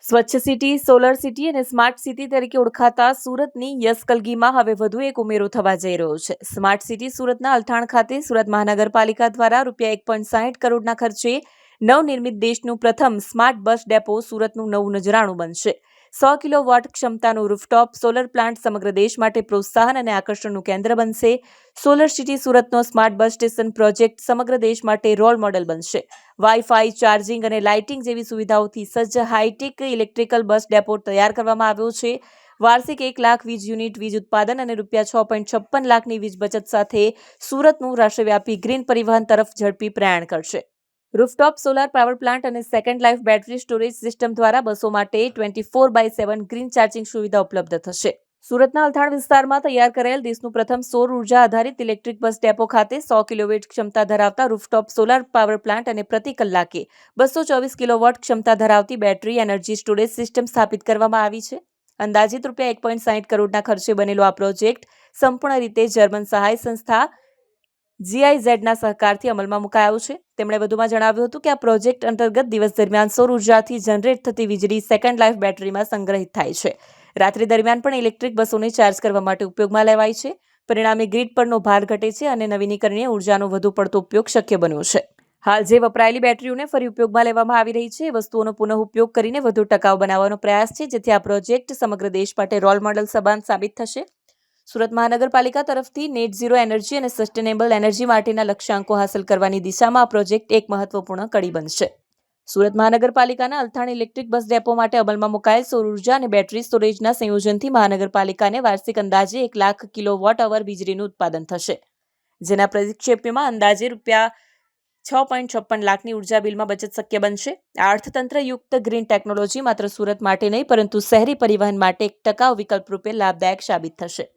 સ્વચ્છ city, solar city અને smart city તરીકે ઓળખાતા સુરતની યશકલગીમાં હવે વધુ એક ઉમેરો થવા જઈ રહ્યો છે. સ્માર્ટ સિટી સુરતના અલથાણ ખાતે સુરત મહાનગરપાલિકા દ્વારા ₹1.60 કરોડના ખર્ચે નવનિર્મિત દેશનું પ્રથમ સ્માર્ટ બસ ડેપો સુરતનું નવું નજરાણું બનશે. 100 કિલોવોટ ક્ષમતાનું રૂફટોપ સોલર પ્લાન્ટ સમગ્ર દેશ માટે પ્રોત્સાહન અને આકર્ષણનું કેન્દ્ર બનશે. સોલર સિટી સુરતનો સ્માર્ટ બસ સ્ટેશન પ્રોજેક્ટ સમગ્ર દેશ માટે રોલ મોડેલ બનશે. વાઈફાઈ, ચાર્જિંગ અને લાઇટિંગ જેવી સુવિધાઓથી સજ્જ હાઈટેક ઇલેક્ટ્રિકલ બસ ડેપો તૈયાર કરવામાં આવ્યો છે. વાર્ષિક 1 લાખ વીજ યુનિટ વીજ ઉત્પાદન અને ₹6.56 લાખની વીજ બચત સાથે સુરતનું રાષ્ટ્રવ્યાપી ગ્રીન પરિવહન તરફ ઝડપી પ્રયાણ કરશે. રૂફટોપ સોલાર પાવર પ્લાન્ટ અને second life battery storage system દ્વારા બસો માટે 24/7 ગ્રીન ચાર્જિંગ સુવિધા ઉપલબ્ધ થશે. સુરતના અલથાણ વિસ્તારમાં તૈયાર કરાયેલ દેશનું પ્રથમ સૌર ઉર્જા આધારિત ઇલેક્ટ્રિક બસ ડેપો ખાતે 100 કિલોવોટ ક્ષમતા ધરાવતા રૂફટોપ સોલાર પાવર પ્લાન્ટ અને પ્રતિ કલાકે 224 કિલોવોટ ક્ષમતા ધરાવતી બેટરી એનર્જી સ્ટોરેજ સિસ્ટમ સ્થાપિત કરવામાં આવી છે. અંદાજિત ₹1.60 કરોડના ખર્ચે બનેલો આ પ્રોજેક્ટ સંપૂર્ણ રીતે જર્મન સહાય સંસ્થા GIZના સહકારથી અમલમાં મુકાયો છે. તેમણે વધુમાં જણાવ્યું હતું કે આ પ્રોજેક્ટ અંતર્ગત દિવસ દરમિયાન સૌર ઉર્જાથી જનરેટ થતી વીજળી સેકન્ડ લાઇફ બેટરીમાં સંગ્રહિત થાય છે. રાત્રિ દરમિયાન પણ ઇલેક્ટ્રિક બસોને ચાર્જ કરવા માટે ઉપયોગમાં લેવાય છે. પરિણામે ગ્રીડ પરનો ભાર ઘટે છે અને નવીનીકરણીય ઉર્જાનો વધુ પડતો ઉપયોગ શક્ય બન્યો છે. હાલ જે વપરાયેલી બેટરીઓને ફરી ઉપયોગમાં લેવામાં આવી રહી છે એ વસ્તુઓનો પુનઃ ઉપયોગ કરીને વધુ ટકાઉ બનાવવાનો પ્રયાસ છે, જેથી આ પ્રોજેક્ટ સમગ્ર દેશ માટે રોલ મોડેલ સાબિત થશે. સુરત મહાનગરપાલિકા તરફથી નેટ ઝીરો એનર્જી અને સસ્ટેનેબલ એનર્જી માટેના લક્ષ્યાંકો હાંસલ કરવાની દિશામાં આ પ્રોજેક્ટ એક મહત્વપૂર્ણ કડી બનશે. સુરત મહાનગરપાલિકાના અલથાણ ઇલેક્ટ્રિક બસ ડેપો માટે અમલમાં મુકાયેલ સૌર ઉર્જા અને બેટરી સ્ટોરેજના સંયોજનથી મહાનગરપાલિકાને વાર્ષિક અંદાજે 1 લાખ કિલોવોટ અવર વીજળીનું ઉત્પાદન થશે, જેના પ્રક્ષેપ્યમાં અંદાજે ₹6.56 લાખની ઉર્જા બિલમાં બચત શક્ય બનશે. આ અર્થતંત્રયુક્ત ગ્રીન ટેકનોલોજી માત્ર સુરત માટે નહીં પરંતુ શહેરી પરિવહન માટે એક ટકાઉ વિકલ્પ રૂપે લાભદાયક સાબિત થશે.